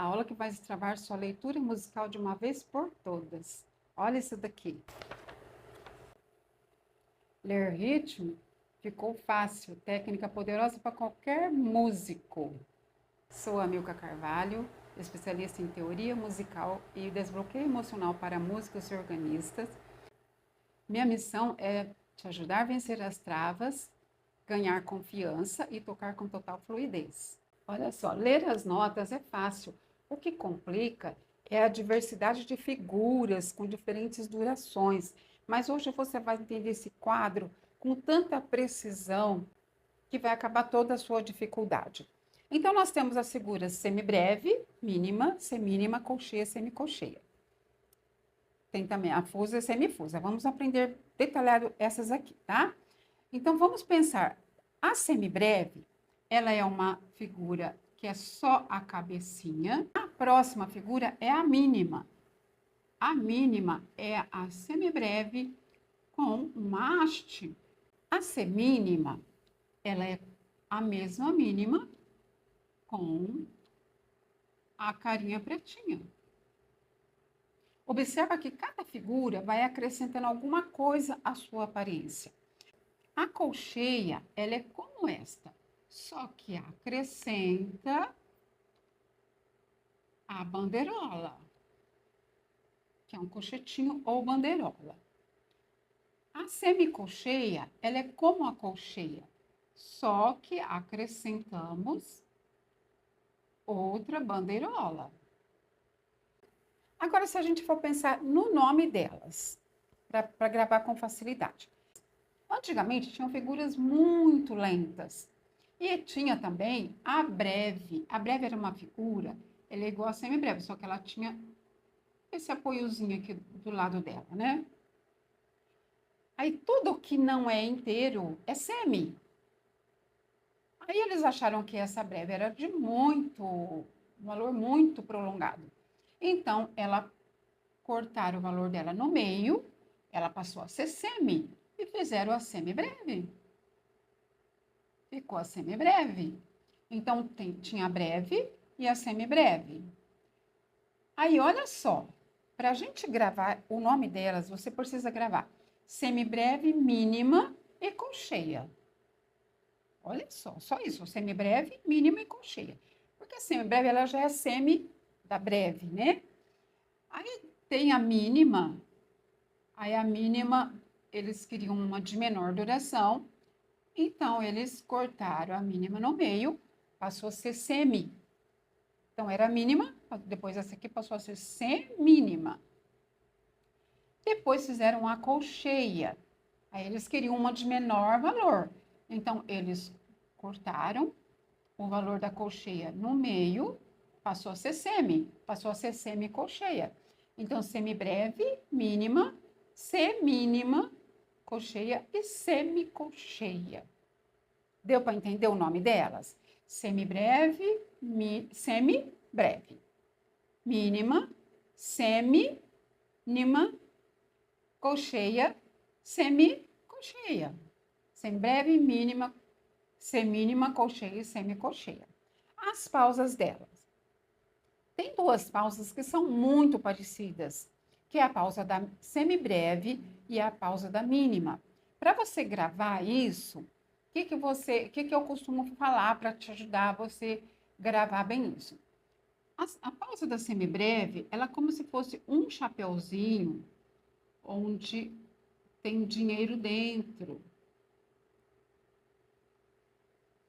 A aula que vai destravar sua leitura musical de uma vez por todas. Olha isso daqui. Ler ritmo ficou fácil, técnica poderosa para qualquer músico. Sou a Milka Carvalho, especialista em teoria musical e desbloqueio emocional para músicos e organistas. Minha missão é te ajudar a vencer as travas, ganhar confiança e tocar com total fluidez. Olha só, ler as notas é fácil. O que complica é a diversidade de figuras com diferentes durações. Mas hoje você vai entender esse quadro com tanta precisão que vai acabar toda a sua dificuldade. Então, nós temos as figuras semibreve, mínima, semínima, colcheia, semicolcheia. Tem também a fusa e semifusa. Vamos aprender detalhado essas aqui, tá? Então, vamos pensar. A semibreve, ela é uma figura que é só a cabecinha. A próxima figura é a mínima. A mínima é a semibreve com uma haste. A semínima, ela é a mesma mínima com a carinha pretinha. Observa que cada figura vai acrescentando alguma coisa à sua aparência. A colcheia, ela é como esta, só que acrescenta a bandeirola, que é um colchetinho ou bandeirola. A semicolcheia, ela é como a colcheia, só que acrescentamos outra bandeirola. Agora, se a gente for pensar no nome delas, para gravar com facilidade. Antigamente, tinham figuras muito lentas. E tinha também a breve. A breve era uma figura, ela é igual a semibreve, só que ela tinha esse apoiozinho aqui do lado dela, né? Aí, tudo que não é inteiro é semi. Aí, eles acharam que essa breve era de um valor muito prolongado. Então, cortaram o valor dela no meio, ela passou a ser semi e fizeram a semibreve. Ficou a semibreve. Então, tinha a breve e a semibreve. Aí, olha só, para a gente gravar o nome delas, você precisa gravar semibreve, mínima e colcheia. Olha só isso, semibreve, mínima e colcheia. Porque a semibreve, ela já é semi da breve, né? Aí tem a mínima. Aí a mínima, eles queriam uma de menor duração, então eles cortaram a mínima no meio, passou a ser semi. Então era a mínima, depois essa aqui passou a ser semínima. Depois fizeram a colcheia. Aí eles queriam uma de menor valor. Então eles cortaram o valor da colcheia no meio, passou a ser semi, passou a ser semicolcheia. Então semibreve, mínima, semínima, colcheia e semicolcheia. Deu para entender o nome delas? Semibreve, semibreve. Mínima, semínima, colcheia, semicolcheia. Semibreve, mínima, semínima, colcheia e semicolcheia. As pausas delas. Tem duas pausas que são muito parecidas, que é a pausa da semibreve e a pausa da mínima. Para você gravar isso, o que eu costumo falar para te ajudar a você gravar bem isso? A pausa da semibreve, ela é como se fosse um chapeuzinho onde tem dinheiro dentro.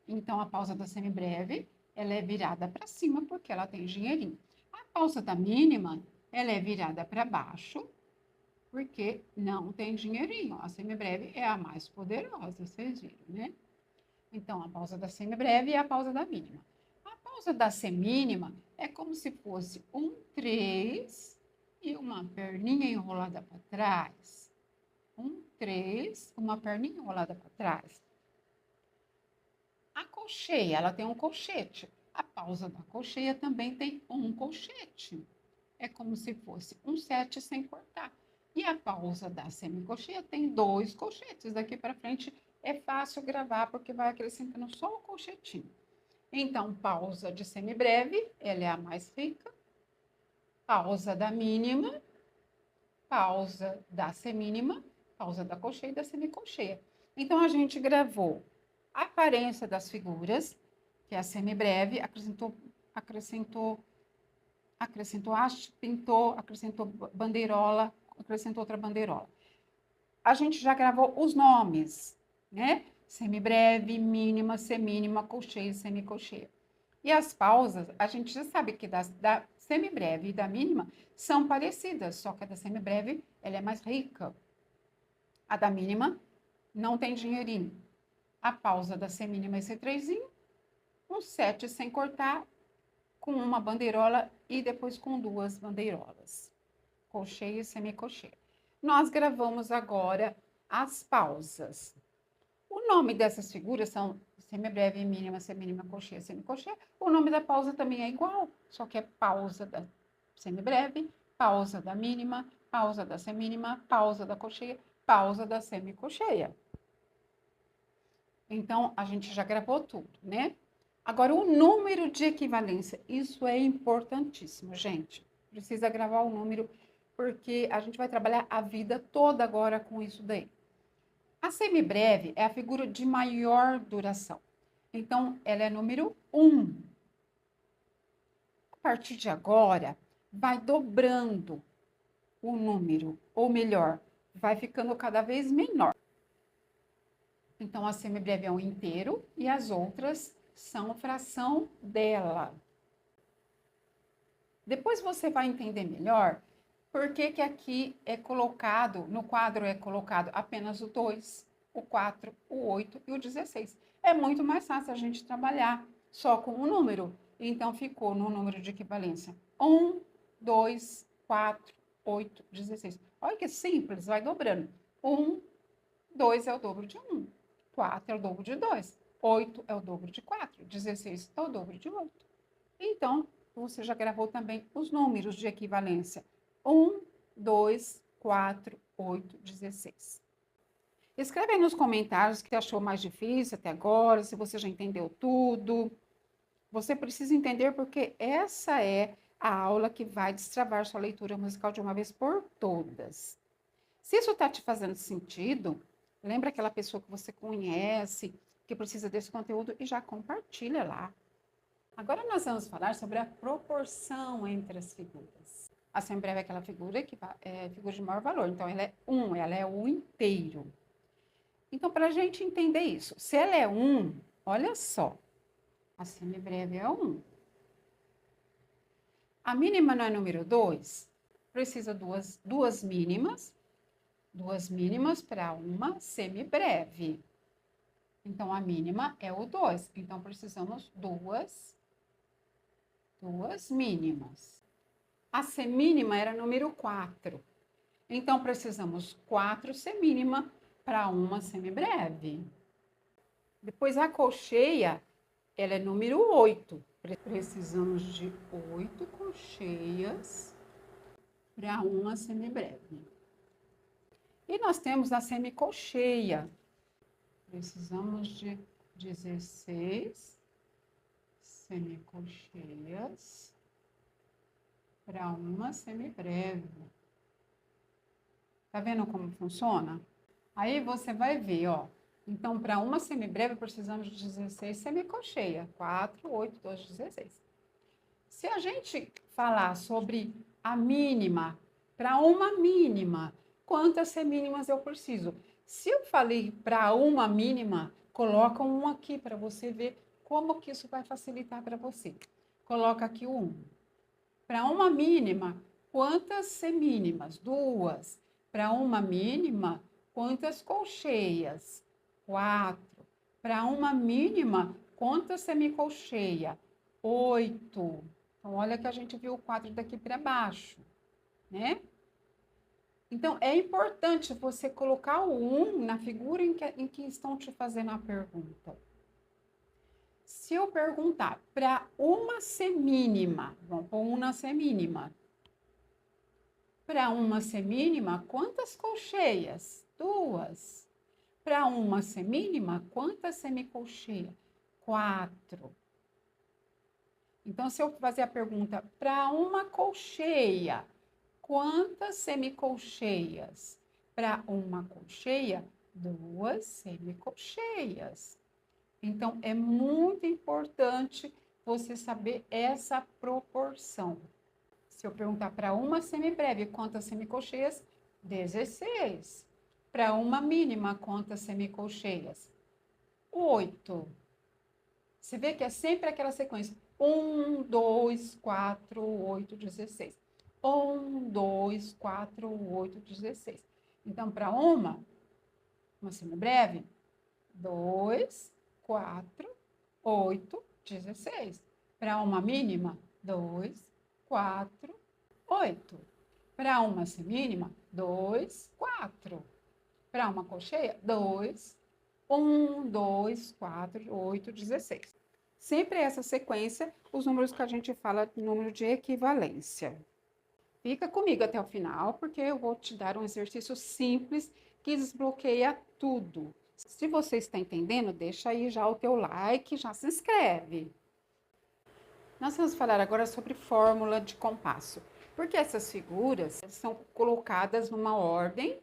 Então, a pausa da semibreve, ela é virada para cima porque ela tem dinheirinho. A pausa da mínima, ela é virada para baixo porque não tem dinheirinho. A semibreve é a mais poderosa, vocês viram, né? Então, a pausa da semibreve é a pausa da mínima. A pausa da semínima é como se fosse um 3 e uma perninha enrolada para trás. Um 3, uma perninha enrolada para trás. A colcheia, ela tem um colchete. A pausa da colcheia também tem um colchete. É como se fosse um 7 sem cortar. E a pausa da semicolcheia tem 2 colchetes. Daqui para frente é fácil gravar porque vai acrescentando só o colchetinho. Então, pausa de semibreve, ela é a mais rica. Pausa da mínima, pausa da semínima, pausa da colcheia e da semicolcheia. Então, a gente gravou a aparência das figuras, que é a semibreve, acrescentou haste, pintou, acrescentou bandeirola, acrescentou outra bandeirola. A gente já gravou os nomes, né? Semibreve, mínima, semínima, colcheia e semicolcheia. E as pausas, a gente já sabe que da semibreve e da mínima são parecidas, só que a da semibreve, ela é mais rica. A da mínima não tem dinheirinho. A pausa da semínima é esse trezinho, um 7 sem cortar, com uma bandeirola e depois com duas bandeirolas. Colcheia e semicolcheia. Nós gravamos agora as pausas. O nome dessas figuras são semibreve, mínima, semínima, colcheia, semicolcheia. O nome da pausa também é igual, só que é pausa da semibreve, pausa da mínima, pausa da semínima, pausa da colcheia, pausa da semicolcheia. Então, a gente já gravou tudo, né? Agora, o número de equivalência, isso é importantíssimo, gente. Precisa gravar o número, porque a gente vai trabalhar a vida toda agora com isso daí. A semibreve é a figura de maior duração. Então, ela é número 1. A partir de agora, vai dobrando o número, ou melhor, vai ficando cada vez menor. Então, a semibreve é um inteiro e as outras são fração dela. Depois você vai entender melhor por que que aqui é colocado, no quadro é colocado apenas o 2, o 4, o 8 e o 16. É muito mais fácil a gente trabalhar só com o número. Então, ficou no número de equivalência 1, 2, 4, 8, 16. Olha que simples, vai dobrando. 1, 2 é o dobro de 1, 4 é o dobro de 2, 8 é o dobro de 4, 16 é o dobro de 8. Então, você já gravou também os números de equivalência. 1, 2, 4, 8, 16. Escreve aí nos comentários o que achou mais difícil até agora, se você já entendeu tudo. Você precisa entender porque essa é a aula que vai destravar sua leitura musical de uma vez por todas. Se isso está te fazendo sentido, lembra aquela pessoa que você conhece, que precisa desse conteúdo e já compartilha lá. Agora nós vamos falar sobre a proporção entre as figuras. A semibreve é aquela figura que é figura de maior valor, então ela é 1, ela é o inteiro. Então, para a gente entender isso, se ela é 1, olha só, a semibreve é 1. A mínima não é número 2? Precisa duas mínimas para uma semibreve. Então, a mínima é o 2. Então, precisamos duas mínimas. A semínima era número 4. Então, precisamos 4 semínima para uma semibreve. Depois, a colcheia, ela é número 8. Precisamos de 8 colcheias para uma semibreve. E nós temos a semicolcheia. Precisamos de 16 semicolcheias para uma semibreve. Tá vendo como funciona? Aí você vai ver, ó. Então, para uma semibreve, precisamos de 16 semicolcheia. 4, 8, 12, 16. Se a gente falar sobre a mínima, para uma mínima, quantas semínimas eu preciso? Se eu falei para uma mínima, coloca um aqui para você ver como que isso vai facilitar para você. Coloca aqui o 1. Para uma mínima, quantas semínimas? 2. Para uma mínima, quantas colcheias? 4. Para uma mínima, quantas semicolcheia? 8. Então, olha que a gente viu o 4 daqui para baixo, né? Então, é importante você colocar o 1 na figura em que estão te fazendo a pergunta. Se eu perguntar para uma semínima, vamos pôr 1 na semínima. Para uma semínima, quantas colcheias? 2. Para uma semínima, quantas semicolcheias? 4. Então, se eu fazer a pergunta, para uma colcheia, quantas semicolcheias? Para uma colcheia, 2 semicolcheias. Então, é muito importante você saber essa proporção. Se eu perguntar para uma semibreve, quantas semicolcheias? 16. Para uma mínima, quantas semicolcheias? 8. Você vê que é sempre aquela sequência. 1, 2, 4, 8, 16. 1, 2, 4, 8, 16. Então, para uma semibreve, 2, 4, 8, 16. Para uma mínima, 2, 4, 8. Para uma semínima, 2, 4. Para uma colcheia, 2, 1, 2, 4, 8, 16. Sempre essa sequência, os números que a gente fala, número de equivalência. Fica comigo até o final, porque eu vou te dar um exercício simples que desbloqueia tudo. Se você está entendendo, deixa aí já o teu like, já se inscreve. Nós vamos falar agora sobre fórmula de compasso, porque essas figuras são colocadas numa ordem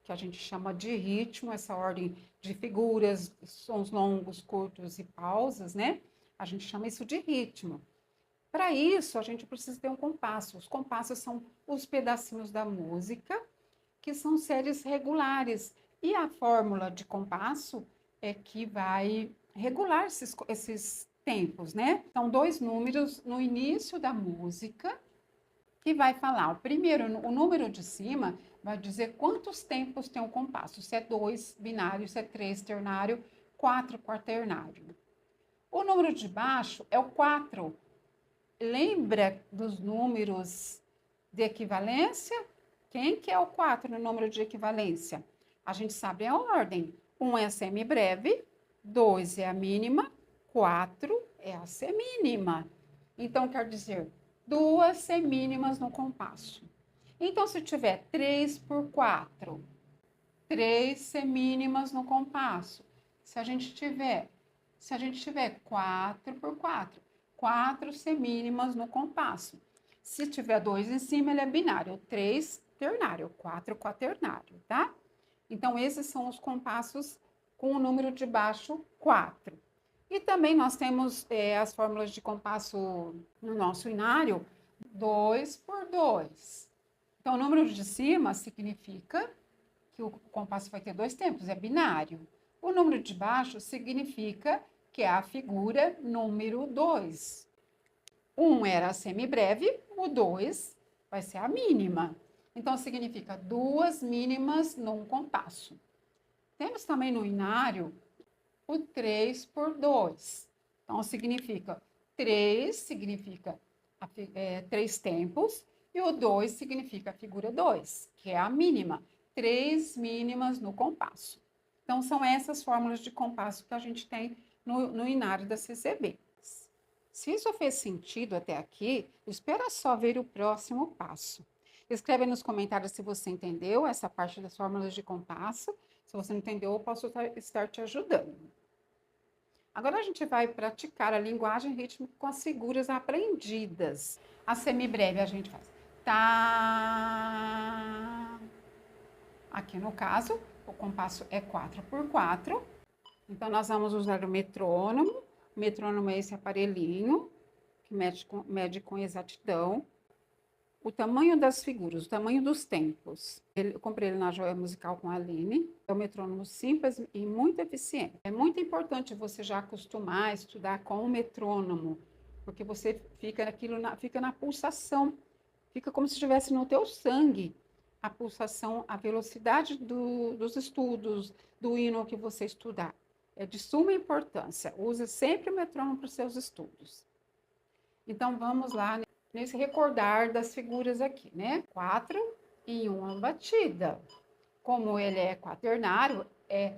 que a gente chama de ritmo, essa ordem de figuras, sons longos, curtos e pausas, né? A gente chama isso de ritmo. Para isso, a gente precisa ter um compasso. Os compassos são os pedacinhos da música, que são séries regulares. E a fórmula de compasso é que vai regular esses tempos, né? São 2 números no início da música, que vai falar, o número de cima vai dizer quantos tempos tem o compasso, se é 2 binário, se é 3 ternário, 4 quaternário. O número de baixo é o 4. Lembra dos números de equivalência? Quem que é o 4 no número de equivalência? A gente sabe a ordem. 1 é a semibreve, 2 é a mínima, 4 é a semínima. Então, quer dizer, 2 semínimas no compasso. Então, se tiver 3 por 4, 3 semínimas no compasso. Se a gente tiver 4 por 4, 4 semínimas no compasso. Se tiver 2 em cima, ele é binário, 3 ternário, 4 quaternário, tá? Então, esses são os compassos com o número de baixo 4. E também nós temos as fórmulas de compasso no nosso inário, 2 por 2. Então, o número de cima significa que o compasso vai ter 2 tempos, é binário. O número de baixo significa que é a figura número 2. 1 era a semibreve, o 2 vai ser a mínima. Então, significa 2 mínimas num compasso. Temos também no inário o 3 por 2. Então, significa 3 significa 3 tempos e o 2 significa a figura 2, que é a mínima. 3 mínimas no compasso. Então, são essas fórmulas de compasso que a gente tem no inário da CCB. Se isso fez sentido até aqui, espera só ver o próximo passo. Escreve nos comentários se você entendeu essa parte das fórmulas de compasso. Se você não entendeu, eu posso estar te ajudando. Agora a gente vai praticar a linguagem rítmica com as figuras aprendidas. A semibreve a gente faz tá. Aqui no caso, o compasso é 4 por 4. Então, nós vamos usar o metrônomo. O metrônomo é esse aparelhinho que mede com exatidão o tamanho das figuras, o tamanho dos tempos. Eu comprei ele na Joia Musical com a Aline. É um metrônomo simples e muito eficiente. É muito importante você já acostumar a estudar com o metrônomo, porque você fica na pulsação, fica como se estivesse no teu sangue a pulsação, a velocidade dos estudos, do hino que você estudar. É de suma importância. Use sempre o metrônomo para os seus estudos. Então, vamos lá nesse recordar das figuras aqui, né? 4 em uma batida. Como ele é quaternário, é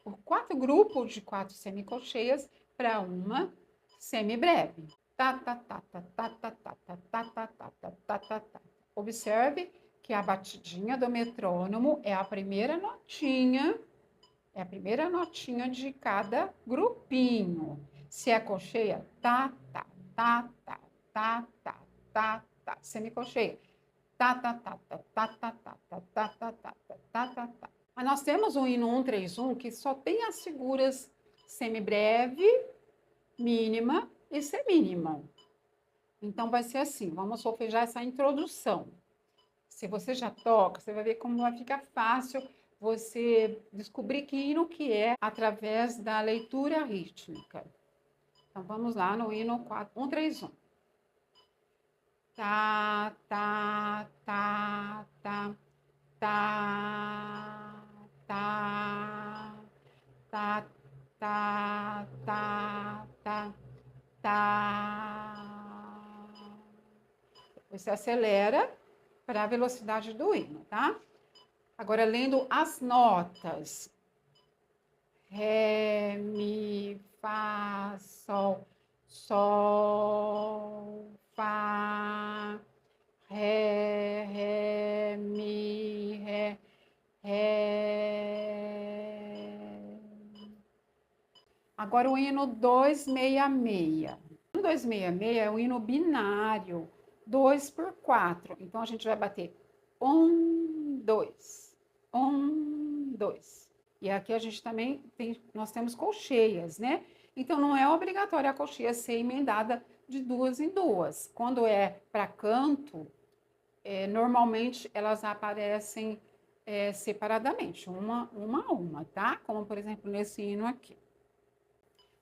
o 4 grupos de 4 semicolcheias para uma semibreve. Tá, tá, tá, tá, tá, tá, tá, tá, tá, tá, tá, tá, tá, tá. Observe que a batidinha do metrônomo é a primeira notinha de cada grupinho. Se é colcheia, tá, tá, tá, tá, tá, tá, tá, semicolcheia. Tá, tá, tá, tá, tá, tá, tá, tá, tá, tá, tá, tá, tá, tá. Mas nós temos o hino 131 que só tem as figuras semibreve, mínima e semínima. Então vai ser assim, vamos solfejar essa introdução. Se você já toca, você vai ver como vai ficar fácil você descobrir que hino que é através da leitura rítmica. Então vamos lá no hino 131. Tá, tá, tá, tá, tá, tá, tá, tá, tá, tá, tá. Você acelera para a velocidade do hino, tá? Agora, lendo as notas. Ré, mi, fá, sol, sol, fá, ré, mi, ré. Agora o hino 266. O 266 é o hino binário, 2 por 4. Então a gente vai bater 1, 2, 1, 2. E aqui a gente também nós temos colcheias, né? Então não é obrigatório a colcheia ser emendada de duas em duas. Quando é para canto, normalmente elas aparecem separadamente, uma a uma, tá? Como por exemplo nesse hino aqui.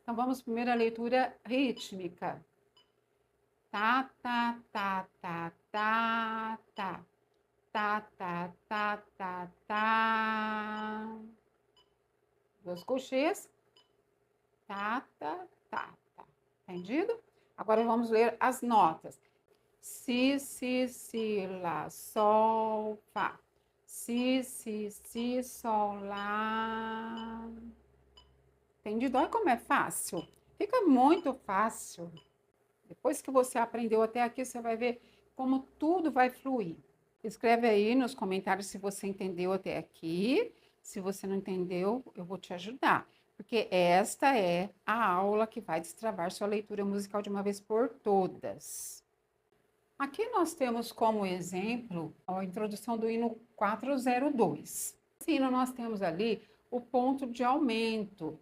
Então vamos primeiro à leitura rítmica. Tá, tá, tá, tá, tá, tá. Tá, tá, tá, tá, tá. Duas colcheias. Tá, tá, tá, tá. Entendido? Agora vamos ler as notas. Si, lá, sol, fá. Si, sol, lá. Entendido? Olha como é fácil. Fica muito fácil. Depois que você aprendeu até aqui, você vai ver como tudo vai fluir. Escreve aí nos comentários se você entendeu até aqui. Se você não entendeu, eu vou te ajudar. Porque esta é a aula que vai destravar sua leitura musical de uma vez por todas. Aqui nós temos como exemplo a introdução do hino 402. Nesse hino nós temos ali o ponto de aumento.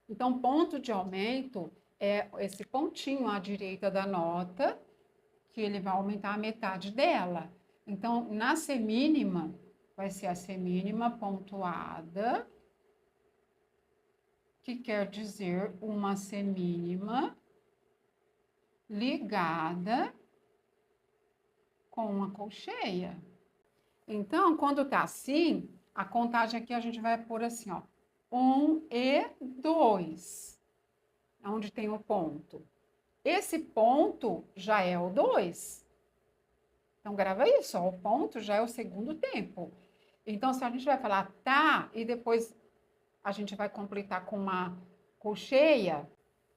Então, ponto de aumento é esse pontinho à direita da nota, que ele vai aumentar a metade dela. Então, na semínima, vai ser a semínima pontuada, que quer dizer uma semínima ligada com uma colcheia. Então, quando tá assim, a contagem aqui a gente vai pôr assim, ó, 1 e 2, onde tem o ponto. Esse ponto já é o 2. Então, grava isso, ó, o ponto já é o segundo tempo. Então, se a gente vai falar tá, e depois a gente vai completar com uma colcheia,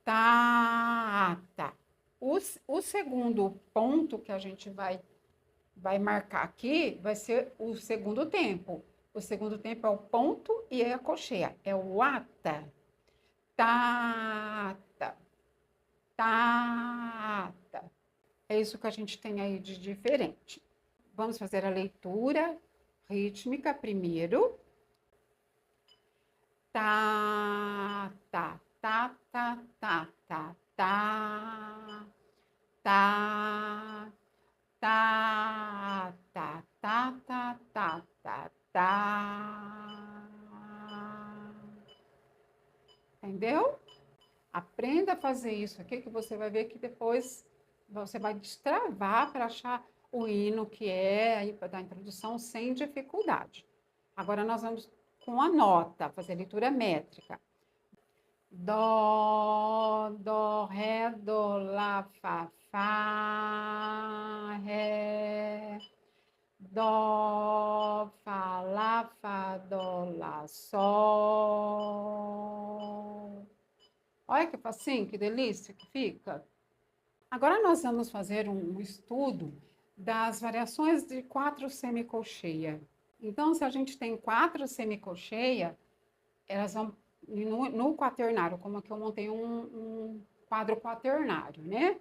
tá, tá. O segundo ponto que a gente vai marcar aqui vai ser o segundo tempo. O segundo tempo é o ponto e a colcheia, é o ata. Tá, tá, tá, tá. É isso que a gente tem aí de diferente. Vamos fazer a leitura rítmica primeiro. Tá, tá, tá, tá, tá, tá, tá, tá, tá, tá, tá, tá, tá, tá, tá. Entendeu? Aprenda a fazer isso aqui, que você vai ver que depois você vai destravar para achar o hino que é aí para dar a introdução sem dificuldade. Agora nós vamos com a nota, fazer leitura métrica. Dó, ré, dó, lá, fá, ré. Dó, fá, dó, lá, sol. Olha que facinho, que delícia que fica. Agora nós vamos fazer um estudo das variações de 4 semicolcheia. Então, se a gente tem 4 semicolcheia, elas vão no quaternário, como que eu montei um quadro quaternário, né?